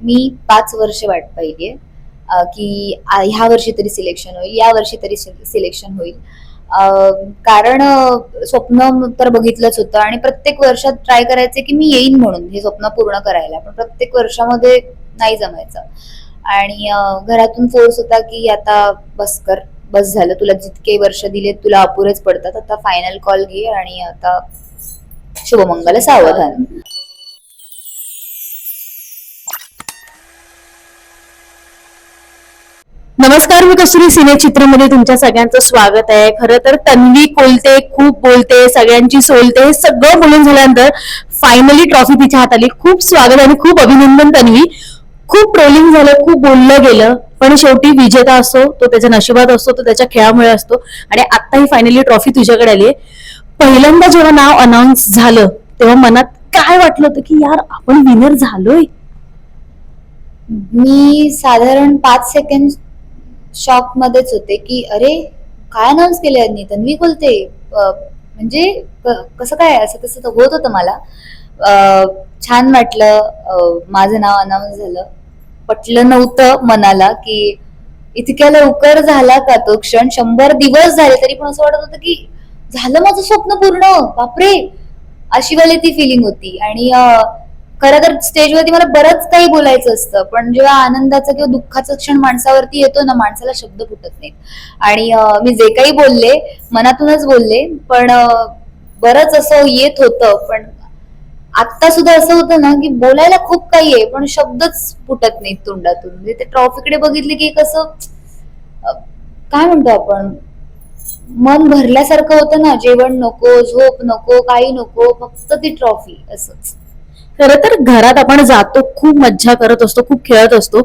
मी 5 वर्ष वाट पाहिलीये की ह्या वर्षी तरी सिलेक्शन होईल, या वर्षी तरी सिलेक्शन होईल. कारण स्वप्न तर बघितलंच होतं आणि प्रत्येक वर्षात ट्राय करायचे की मी येईन म्हणून हे स्वप्न पूर्ण करायला, पण प्रत्येक वर्षामध्ये नाही जमायचं. आणि घरातून फोर्स होता की आता बस कर, बस झालं, तुला जितके वर्ष दिले तुला अपुरेच पडतात, आता फायनल कॉल घे आणि आता शुभमंगल सावधान. नमस्कार, मी कस्तुरी सिने चित्रमध्ये तुमच्या सगळ्यांचं स्वागत आहे. खरं तर तन्वी कोलते खूप बोलते, सगळ्यांची सोलते, हे सगळं बोलून झाल्यानंतर फायनली ट्रॉफी तिच्या हात आली. खूप स्वागत आणि खूप अभिनंदन तन्वी. खूप ट्रोलिंग झालं, खूप बोललं गेलं, पण शेवटी विजेता असतो तो त्याच्या नशिबात असतो, तो त्याच्या खेळामुळे असतो. आणि आता ही फायनली ट्रॉफी तुझ्याकडे आली आहे. पहिल्यांदा जेव्हा नाव अनाऊन्स झालं तेव्हा मनात काय वाटलं होतं की यार आपण विनर झालोय? मी साधारण 5 सेकंड शॉक मध्येच होते की अरे काय अनाऊन्स केले यांनी, तन्वी बोलते. म्हणजे कसं काय, असं तसं तर होत होतं मला. छान वाटलं. माझं नाव अनाऊन्स झालं. पटलं नव्हतं मनाला की इतक्या लवकर झाला का तो क्षण. 100 दिवस झाले तरी पण असं वाटत होतं की झालं माझं स्वप्न पूर्ण, बापरे, अशी वाली ती फिलिंग होती. आणि खरं तर स्टेजवरती मला बरंच काही बोलायचं असतं, पण जेव्हा आनंदाचा किंवा दुःखाचा क्षण माणसावरती येतो ना, माणसाला शब्द फुटत नाहीत. आणि मी जे काही बोलले मनातूनच बोलले, पण बरंच असं येत होतं. पण आता सुद्धा असं होतं ना की बोलायला खूप काही आहे पण शब्दच फुटत नाहीत तोंडातून. म्हणजे ते ट्रॉफीकडे बघितले की कसं काय म्हणतो आपण, मन भरल्यासारखं होतं ना. जेवण नको, झोप नको, काही नको, फक्त ती ट्रॉफी असंच. खरं तर घरात आपण जातो, खूप मज्जा करत असतो, खूप खेळत असतो,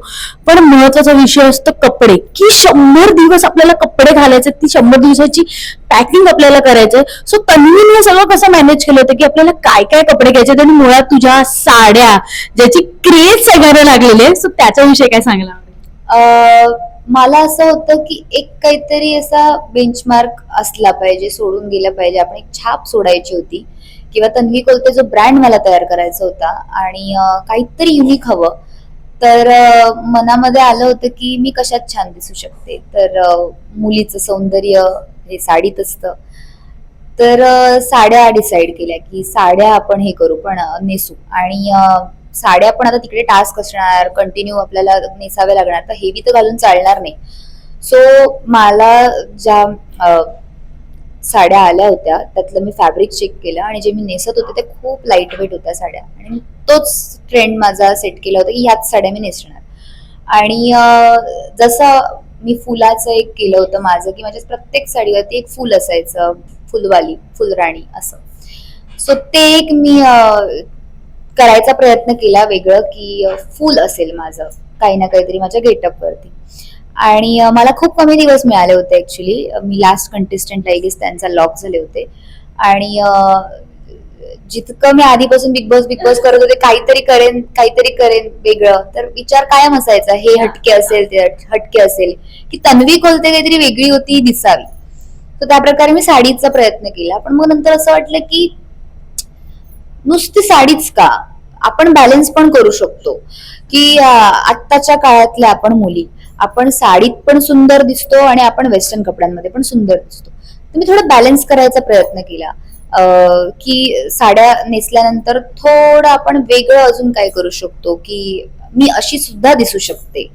पण महत्वाचा विषय असतो कपडे. की 100 दिवस आपल्याला कपडे घालायचे, ती 100 दिवसाची पॅकिंग आपल्याला करायचंय. सो तन्वीने हे सगळं कसं मॅनेज केलं होतं की आपल्याला काय काय कपडे घ्यायचे आणि मुळात तुझ्या साड्या ज्याची क्रेज सगळ्यांना लागलेली आहे, सो त्याच्याविषयी काय सांगायला आवडेल? मला असं होतं की एक काहीतरी असा बेंचमार्क असला पाहिजे, सोडून गेला पाहिजे. आपण एक छाप सोडायची होती किंवा तन्वी कोलते जो ब्रँड मला तयार करायचा होता. आणि काहीतरी युनिक हवं. तर मनामध्ये आलं होतं की मी कशात छान दिसू शकते. तर मुलीचं सौंदर्य हे साडीत असतं. तर साड्या डिसाईड केल्या की साड्या आपण हे करू, पण नेसू. आणि साड्या पण आता तिकडे टास्क असणार, कंटिन्यू आपल्याला नेसाव्या लागणार, तर हेवी तर घालून चालणार नाही. सो मला ज्या साड्या आल्या होत्या त्यातलं मी फॅब्रिक चेक केलं आणि जे मी नेसत होते ते खूप लाईट वेट होत्या साड्या. आणि तोच ट्रेंड माझा सेट केला होता की ह्याच साड्या मी नेसणार. आणि जसं मी फुलाचं एक केलं होतं माझं की माझ्या प्रत्येक साडीवरती एक फुल असायचं, फुलवाली, फुलराणी असं. सो ते एक मी करायचा प्रयत्न केला वेगळं की फुल असेल माझं काही ना काहीतरी माझ्या गेटअप वरती. आणि मला खूप कमी दिवस मिळाले होते ऍक्च्युली. मी लास्ट कंटेस्टंट आय गेस, त्यांचा लॉक झाले होते. आणि जितकं मी आधीपासून बिग बॉस करत होते, काहीतरी करेन काहीतरी करेन वेगळं, तर विचार कायम असायचा हे हटके असेल ते हटके असेल, की तन्वी कोलते काहीतरी वेगळी होती दिसावी. तर त्या प्रकारे मी साडीचा प्रयत्न केला. पण मग नंतर असं वाटलं की नुसती साडीच का, आपण बॅलन्स पण करू शकतो. की आत्ताच्या काळातल्या आपण मुली, आपण साडीत पण सुंदर दिसतो आणि आपण वेस्टर्न कपड्यांमध्ये पण सुंदर दिसतो. तर मी थोडं बॅलन्स करायचा प्रयत्न केला. की साड्या नेसल्यानंतर थोडं आपण वेगळं अजून काय करू शकतो, की मी अशी सुद्धा दिसू शकते.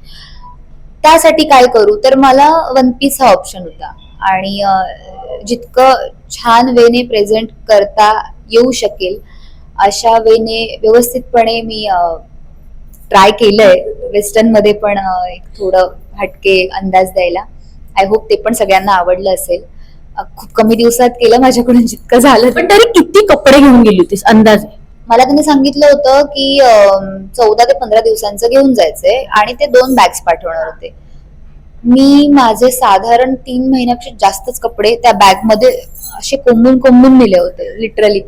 त्यासाठी काय करू, तर मला वन पीस हा ऑप्शन होता. आणि जितकं छान वेने प्रेझेंट करता येऊ शकेल अशा वेने व्यवस्थितपणे मी ट्राय केलंय. वेस्टर्न मध्ये पण एक थोडं हटके अंदाज द्यायला. आय होप ते पण सगळ्यांना आवडलं असेल. खूप कमी दिवसात केलं माझ्याकडून जितकं झालं. पण तरी किती कपडे घेऊन गेली होतीस अंदाजे? मला त्यांनी सांगितलं होतं की 14 ते 15 दिवसांचं घेऊन जायचंय आणि ते 2 बॅग्स पाठवणार होते. मी माझे साधारण 3 महिन्यापेक्षा जास्तच कपडे त्या बॅग मध्ये असे कोंबून कोंबून नेले होते लिटरली.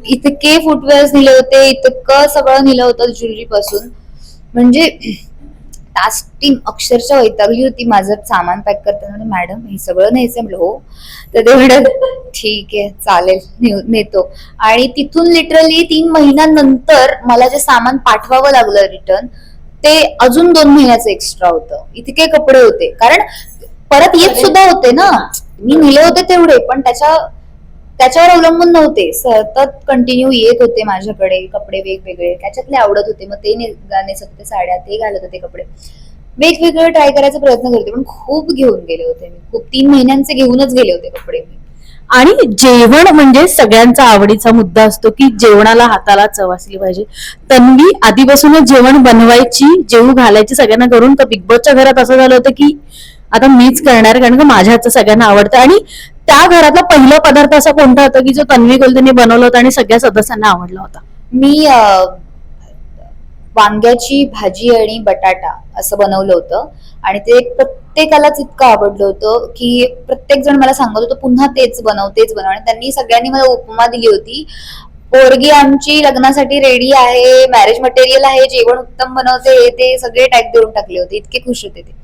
इतके फुटवेअर्स नेले होते, इतकं सगळं नेलं होतं ज्वेलरी पासून. म्हणजे टास्क टीम अक्षरशः वैतागली होती माझं सामान पॅक करताना. मॅडम हे सगळं न्यायचं म्हटलं हो. तर ते म्हणत ठीक आहे चालेल नेतो. आणि तिथून लिटरली 3 महिन्यानंतर मला जे सामान पाठवावं लागलं रिटर्न, ते अजून 2 महिन्याचं एक्स्ट्रा होतं. इतके कपडे होते, कारण परत येत सुद्धा होते ना. मी नेले होते तेवढे, पण त्याच्यावर अवलंबून नव्हते. सतत कंटिन्यू येत होते माझ्याकडे कपडे वेगवेगळे, त्याच्यातले आवडत होते, मग ते नेसत होते साड्या, ते घालत होते कपडे वेगवेगळे, ट्राय करायचा प्रयत्न करते. पण खूप घेऊन गेले होते मी, खूप 3 महिन्यांचे घेऊनच गेले होते कपडे मी. आणि जेवण म्हणजे सगळ्यांचा आवडीचा मुद्दा असतो की जेवणाला हाताला चव असली पाहिजे. तन्वी आधीपासूनच जेवण बनवायची, जेवू घालायची सगळ्यांना करून. तर बिग बॉसच्या घरात असं झालं होतं की आता मीच करणार, कारण का माझ्या हातचं सगळ्यांना आवडतं. आणि त्या घरातला पहिला पदार्थ असा कोणता होता की जो तन्वी कोलतेने बनवला होता आणि सगळ्या सदस्यांना आवडला होता? मी वांग्याची भाजी आणि बटाटा असं बनवलं होतं, आणि ते प्रत्येकालाच इतकं आवडलं होतं की प्रत्येक जण मला सांगत होतं पुन्हा तेच बनव, तेच बनव. आणि त्यांनी सगळ्यांनी मला उपमा दिली होती, पोरगी आमची लग्नासाठी रेडी आहे, मॅरेज मटेरियल आहे, जेवण उत्तम बनवते, हे ते सगळे टॅग देऊन टाकले होते. इतके खुश होते ते.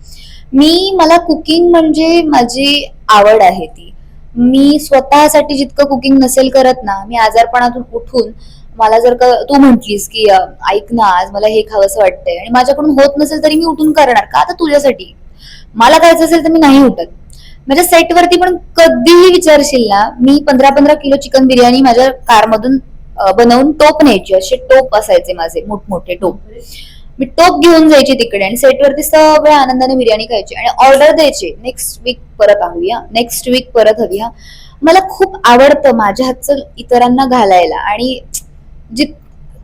मला कुकिंग म्हणजे माझी आवड आहे ती. मी स्वतःसाठी जितकं कुकिंग नसेल करत ना, मी आजारपणातून उठून, मला जर का तू म्हंटलीस की ऐक ना आज मला हे खावंसं वाटतंय आणि माझ्याकडून होत नसेल तरी मी उठून करणार का, आता तुझ्यासाठी. मला खायचं असेल तर मी नाही उठत. माझ्या सेटवरती पण कधीही विचारशील ना, मी 15-15 किलो चिकन बिर्याणी माझ्या कारमधून बनवून टोप न्यायची. असे टोप असायचे माझे मोठमोठे टोप. मी टोप घेऊन जायची तिकडे आणि सेटवरती सगळ्या आनंदाने बिर्याणी खायची आणि ऑर्डर द्यायची, नेक्स्ट वीक परत हवी, नेक्स्ट वीक परत हवी. मला खूप आवडतं माझ्या हातचं इतरांना घालायला. आणि जे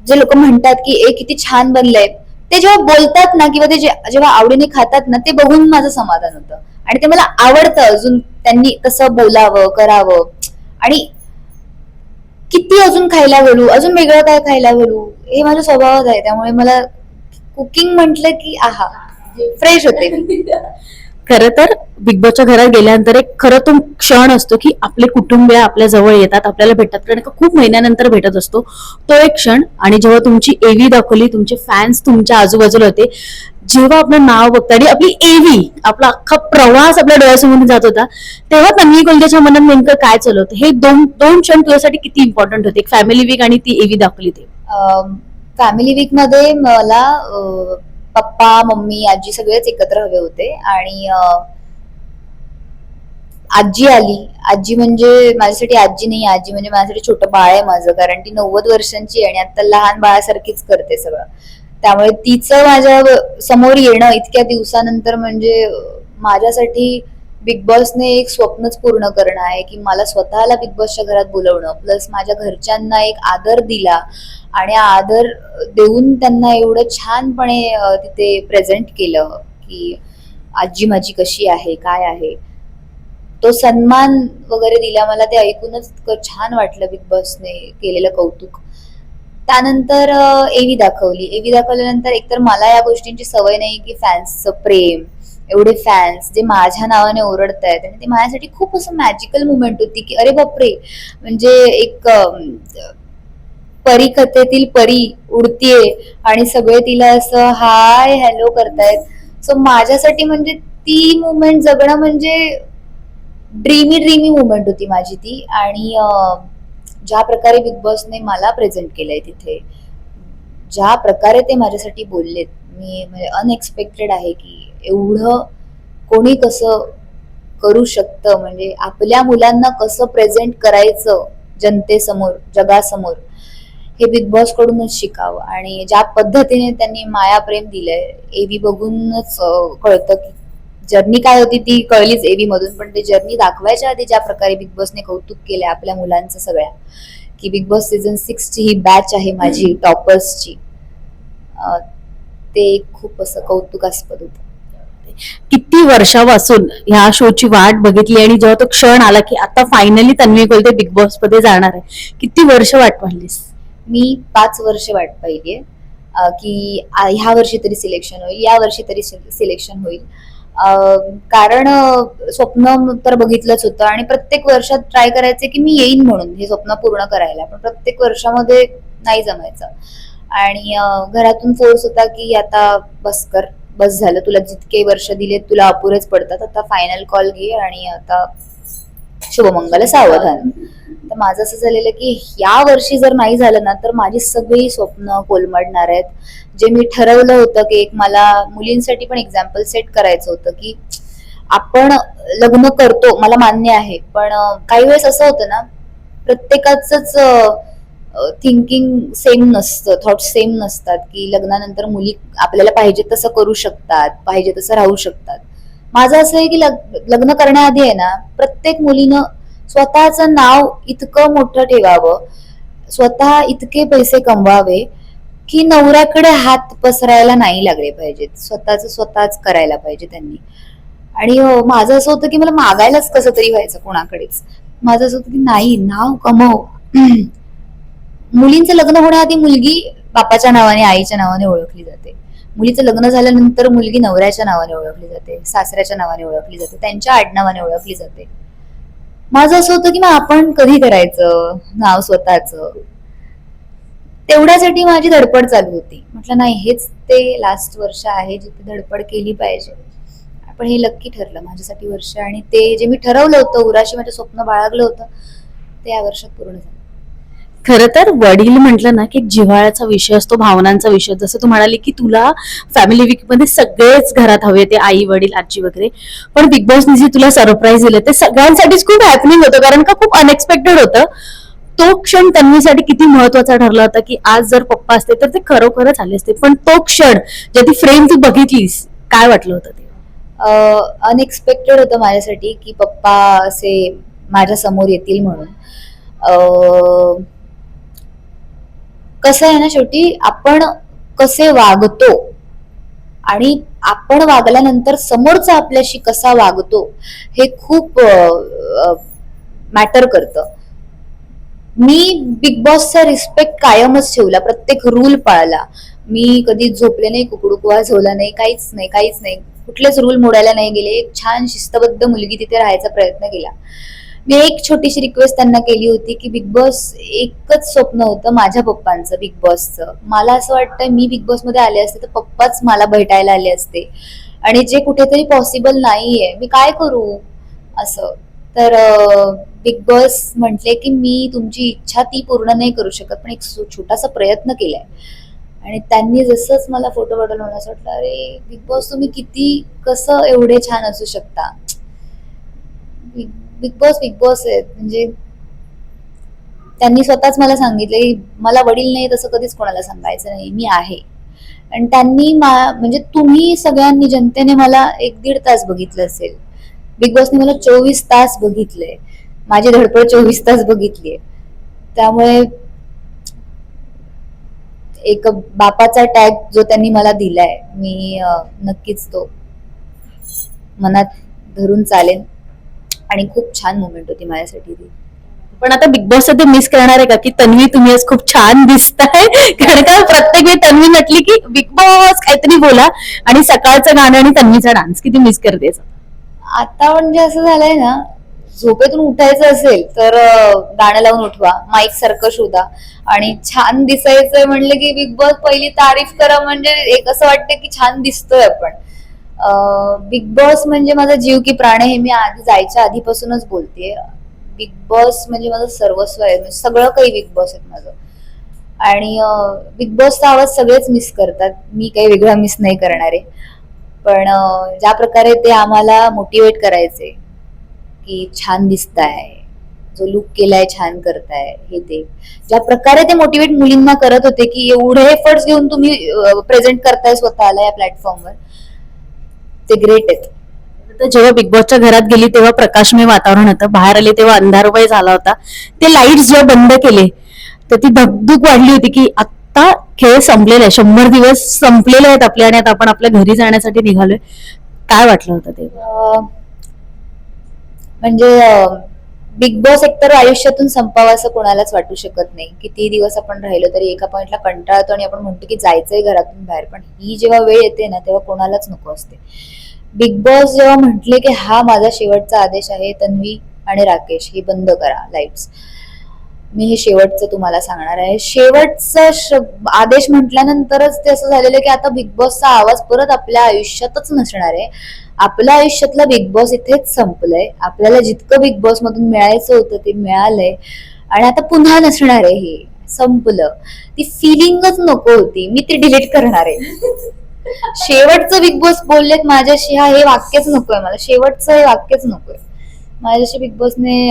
लोक म्हणतात की ए किती छान बनलंय, ते जेव्हा बोलतात ना किंवा ते जेव्हा आवडीने खातात ना, ते बघून माझं समाधान होतं आणि ते मला आवडतं. अजून त्यांनी तसं बोलावं, करावं. आणि किती अजून खायला घालू, अजून वेगळं काय खायला घालू, हे माझ्या स्वभावात आहे. त्यामुळे मला कुकिंग म्हटलं की आहा, फ्रेश होते मी. खरं तर बिग बॉसच्या घरात गेल्यानंतर एक खरं तो क्षण असतो की आपले कुटुंबीय आपल्या जवळ येतात, आपल्याला भेटतात, कारण का खूप महिन्यानंतर भेटत असतो तो एक क्षण. आणि जेव्हा तुमची एव्ही दाखवली, तुमचे फॅन्स तुमच्या आजूबाजूला होते, जेव्हा आपलं नाव बघता आणि आपली एव्ही, आपला अख्खा प्रवास आपल्या डोळ्यासमोर जात होता, तेव्हा तन्वी कोलतेच्या मनात नेमकं काय चालू होतं? हे दोन दोन क्षण तुझ्यासाठी किती इम्पॉर्टंट होते, एक फॅमिली वीक आणि ती एव्ही दाखवली ते? फॅमिली वीक मध्ये मला पप्पा, मम्मी, आजी सगळेच एकत्र हवे होते. आणि आजी आली. आजी म्हणजे माझ्यासाठी आजी नाही, आजी म्हणजे माझ्यासाठी छोटं बाळ आहे माझं, कारण ती 90 वर्षांची आहे आणि आता लहान बाळासारखीच करते सगळं. त्यामुळे तिचं माझ्या समोर येणं इतक्या दिवसानंतर म्हणजे माझ्यासाठी बिग बॉसने एक स्वप्नच पूर्ण करणं आहे की मला स्वतःला बिग बॉसच्या घरात बोलवणं, प्लस माझ्या घरच्यांना एक आदर दिला आणि आदर देऊन त्यांना एवढं छानपणे तिथे प्रेझेंट केलं की आजी माझी कशी आहे, काय आहे, तो सन्मान वगैरे दिला. मला ते ऐकूनच इतकं छान वाटलं बिग बॉसने केलेलं कौतुक. त्यानंतर एव्ही दाखवली. एव्ही दाखवल्यानंतर एकतर मला या गोष्टींची सवय नाही की फॅन्सचं प्रेम, एवढे फॅन्स जे माझ्या नावाने ओरडतायत, आणि ते माझ्यासाठी खूप असं मॅजिकल मुमेंट होती की अरे बापरे, म्हणजे एक परी कथेतील परी उडतीये आणि सगळे तिला असं हाय हॅलो करतायत. सो माझ्यासाठी म्हणजे ती मुमेंट जगणं म्हणजे ड्रीमी मुमेंट होती माझी ती. आणि ज्या प्रकारे बिग बॉसने मला प्रेझेंट केलंय तिथे, ज्या प्रकारे ते माझ्यासाठी बोललेत, मी म्हणजे अनएक्सपेक्टेड आहे की एवढं कोणी कसं करू शकतं, म्हणजे आपल्या मुलांना कसं प्रेझेंट करायचं जनतेसमोर, जगासमोर, हे बिग बॉस कडूनच शिकावं. आणि ज्या पद्धतीने त्यांनी माया प्रेम दिलंय, एव्ही बघूनच कळतं की जर्नी काय होती ती कळलीच एव्ही मधून, पण ते जर्नी दाखवायच्या आधी ज्या प्रकारे बिग बॉसने कौतुक केलंय आपल्या मुलांचं सगळ्या, की बिग बॉस सीझन 6 ची ही बॅच आहे माझी टॉपर्सची, ते खूप असं कौतुकास्पद होतं. किती वर्षापासून ह्या शोची वाट बघितली आणि जेव्हा तो क्षण आला की आता finally Tanvi Kolte big boss मध्ये जाणार आहे, किती वर्ष वाट पाहिलीस? मी 5 वर्ष वाट पाहिलीये की ह्या वर्षी तरी सिलेक्शन होईल, या वर्षी तरी सिलेक्शन होईल. कारण स्वप्न तर बघितलंच होतं आणि प्रत्येक वर्षात ट्राय करायचे की मी येईन म्हणून हे स्वप्न पूर्ण करायला, पण प्रत्येक वर्षामध्ये नाही जमायचं. आणि घरातून फोर्स होता की आता बस कर, बस झालं, तुला जितके वर्ष दिलेत तुला अपुरेच पडतात, आता फायनल कॉल घे आणि आता शुभमंगल सावधान. तर माझं असं झालेलं की या वर्षी जर नाही झालं ना तर माझी सगळी स्वप्न कोलमडणार आहेत. जे मी ठरवलं होतं की एक मला मुलींसाठी पण एक्झाम्पल सेट करायचं होतं की आपण लग्न करतो, मला मान्य आहे, पण काही वेळेस असं होतं ना, प्रत्येकाचंच थिंकिंग सेम नसतं, थॉट सेम नसतात की लग्नानंतर मुली आपल्याला पाहिजे तसं करू शकतात, पाहिजे तसं राहू शकतात. माझं असं आहे की लग्न करण्याआधी आहे ना, प्रत्येक मुलीनं स्वतःचं नाव इतकं मोठं ठेवावं, स्वतः इतके पैसे कमवावे की नवऱ्याकडे हात पसरायला नाही लागले पाहिजेत, स्वतःच करायला पाहिजे त्यांनी. आणि माझं असं होतं की मला मागायलाच कसं तरी व्हायचं कोणाकडेच. माझं असं होतं की नाही, नाव कमव. मुलींचं लग्न होण्याआधी मुलगी बापाच्या नावाने, आईच्या नावाने ओळखली जाते. मुलीचं लग्न झाल्यानंतर मुलगी नवऱ्याच्या नावाने ओळखली जाते, सासऱ्याच्या नावाने ओळखली जाते, त्यांच्या आडनावाने ओळखली जाते. माझं असं होतं की मग आपण कधी करायचं नाव स्वतःचं. तेवढ्यासाठी माझी धडपड चालू होती. म्हटलं नाही, हेच ते लास्ट वर्ष आहे जिथे धडपड केली पाहिजे. पण हे लक्की ठरलं माझ्यासाठी वर्ष, आणि ते जे मी ठरवलं होतं, उराशी माझं स्वप्न बाळगलं होतं, ते या वर्षात पूर्ण झालं. खरं तर वडील म्हटलं ना की जिव्हाळ्याचा विषय असतो, भावनांचा विषय. जसं तू म्हणाली की तुला फॅमिली वीक मध्ये सगळेच घरात हवे, ते आई वडील आजी वगैरे. पण बिग बॉसने जे तुला सरप्राईज दिलं ते सगळ्यांसाठीच खूप हॅपनिंग होतं, कारण का खूप अनएक्सपेक्टेड होतं. तो क्षण तन्वीसाठी किती महत्वाचा ठरला होता की आज जर पप्पा असते तर ते खरोखरच आले असते. पण तो क्षण, जे ती फ्रेम तू बघितलीस, काय वाटलं होतं ते? अनएक्सपेक्टेड होतं माझ्यासाठी की पप्पा असे माझ्या समोर येतील म्हणून. कसं आहे ना, शेवटी आपण कसे वागतो आणि आपण वागल्यानंतर समोरचा आपल्याशी कसा वागतो हे खूप मॅटर करतं. मी बिग बॉसचा रिस्पेक्ट कायमच ठेवला, प्रत्येक रूल पाळला. मी कधी झोपले नाही, कुकडूक वाजवला नाही, काहीच नाही, काहीच नाही. कुठलेच रूल मोडायला नाही गेले. एक छान शिस्तबद्ध मुलगी तिथे राहायचा प्रयत्न केला. मी एक छोटीशी रिक्वेस्ट त्यांना केली होती की बिग बॉस, एकच स्वप्न होतं माझ्या पप्पांचं बिग बॉसचं. मला असं वाटतं मी बिग बॉस मध्ये आले असते तर पप्पाच मला भेटायला आले असते, आणि जे कुठेतरी पॉसिबल नाहीये, मी काय करू असं. तर बिग बॉस म्हटले की मी तुमची इच्छा ती पूर्ण नाही करू शकत, पण एक छोटासा प्रयत्न केलाय. आणि त्यांनी जसंच मला फोटो पाठवला, मला असं वाटलं अरे बिग बॉस, तुम्ही किती कसं एवढे छान असू शकता. बिग बॉस बिग बॉस आहेत. म्हणजे त्यांनी स्वतःच मला सांगितलं की मला वडील नाही तसं कधीच कोणाला सांगायचं नाही, मी आहे. आणि त्यांनी म्हणजे तुम्ही सगळ्यांनी, जनतेने मला 1-1.5 तास बघितलं असेल. बिग बॉसने मला 24 तास बघितलंय, माझी धडपड 24 तास बघितलीये. त्यामुळे एक बापाचा टॅग जो त्यांनी मला दिलाय, मी नक्कीच तो मनात धरून चालेन. आणि खूप छान मुवमेंट होती माझ्यासाठी ती. पण आता बिग बॉस ते मिस करणार आहे का की तन्वी तुम्ही आज खूप छान दिसताय? कारण का प्रत्येक वेळी तन्वी म्हटली की बिग बॉस काहीतरी बोला, आणि सकाळचं गाणं आणि तन्वीचा डान्स किती मिस करतेस? आता म्हणजे असं झालंय ना, झोपेतून उठायचं असेल तर गाणं लावून उठवा, माईक सारखं शोधा. आणि छान दिसायचंय म्हणलं की बिग बॉस पहिली तारीफ करा, म्हणजे एक असं वाटतं की छान दिसतोय आपण. बिग बॉस म्हणजे माझा जीव की प्राण आहे, हे मी आधी जायच्या आधीपासूनच बोलतेय. बिग बॉस म्हणजे माझं सर्वस्व आहे, म्हणजे सगळं काही बिग बॉस आहे माझं. आणि बिग बॉसचा आवाज सगळेच मिस करतात, मी काही वेगळा मिस नाही करणार आहे. पण ज्या प्रकारे ते आम्हाला मोटिवेट करायचे की छान दिसताय, जो लुक केलाय छान करताय, हे ते ज्या प्रकारे ते मोटिवेट मुलींना करत होते की एवढे एफर्ट्स घेऊन तुम्ही प्रेझेंट करताय स्वतःला या प्लॅटफॉर्मवर, ते ग्रेट आहेत. तर जेव्हा बिग बॉसच्या घरात गेली तेव्हा प्रकाशमय वातावरण होतं, बाहेर आले तेव्हा अंधारमय झाला होता. ते लाईट्स जेव्हा बंद केले तर ती धगधग वाढली होती की आता खेळ संपलेला आहे, 100 दिवस संपलेले आहेत आपले, आणि आता आपण आपल्या घरी जाण्यासाठी निघालोय. काय वाटलं होतं ते? म्हणजे बिग बॉस एकतर आयुष्यातून संपावा असं कोणालाच वाटू शकत नाही. किती दिवस आपण राहिलो तरी एका पॉइंटला कंटाळतो आणि आपण म्हणतो की जायचंय घरातून बाहेर, पण ही जेव्हा वेळ येते ना तेव्हा कोणालाच नको असते. बिग बॉस जेव्हा म्हटले की हा माझा शेवटचा आदेश आहे, तन्वी आणि राकेश हे बंद करा लाईट्स, मी हे शेवटचं तुम्हाला सांगणार आहे. शेवटचा आदेश म्हटल्यानंतरच ते असं झालेलं की आता बिग बॉसचा आवाज परत आपल्या आयुष्यातच नसणार आहे. आपल्या आयुष्यातला बिग बॉस इथेच संपलंय. आपल्याला जितकं बिग बॉस मधून मिळायचं होतं ते मिळालंय. आणि आता पुन्हा नसणार आहे हे, संपलं. ती फिलिंगच नको होती, मी ती डिलीट करणार आहे. शेवटचं बिग बॉस बोललेत माझ्याशी, हे वाक्यच नकोय मला, शेवटचं हे वाक्यच नकोय माझ्याशी. बिग बॉसने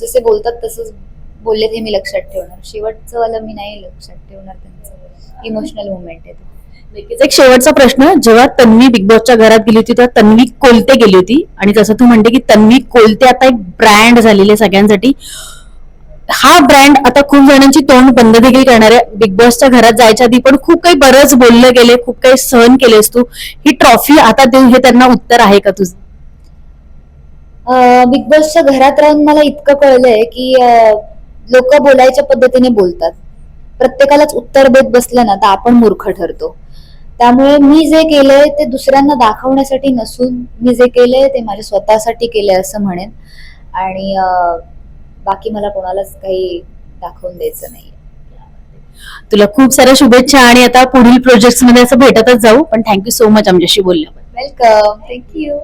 जसे बोलतात तसंच बोललेत हे मी लक्षात ठेवणार. शेवटचं वाला मी नाही लक्षात ठेवणार, त्यांचं इमोशनल मुवमेंट आहे ते. नक्कीच. एक शेवटचा प्रश्न, जेव्हा तन्वी बिग बॉसच्या घरात गेली होती तेव्हा तन्वी कोलते गेली होती आणि जसं तू म्हणते की तन्वी कोलते आता एक ब्रँड झालेली आहे सगळ्यांसाठी. हा ब्रँड आता खूप जणांची तोंड बंद देखील करणार आहे. बिग बॉसच्या घरात जायच्या आधी पण खूप काही बरंच बोललं गेले, खूप काही सहन केलेस तू. ही ट्रॉफी आता देऊ हे त्यांना उत्तर आहे का तुझं? बिग बॉसच्या घरात राहून मला इतकं कळलंय की लोक बोलायच्या पद्धतीने बोलतात. प्रत्येकालाच उत्तर देत बसलं ना तर आपण मूर्ख ठरतो. त्यामुळे मी जे केलंय ते दुसऱ्यांना दाखवण्यासाठी नसून, मी जे केलंय ते माझ्या स्वतःसाठी केलंय असं म्हणेन. आणि बाकी मला कोणालाच काही दाखवून द्यायचं नाही. तुला खूप साऱ्या शुभेच्छा आणि आता पुढील प्रोजेक्ट्स मध्ये असं भेटतच जाऊ. पण थँक्यू सो मच आमच्याशी बोलल्याबद्दल. Welcome, thank you.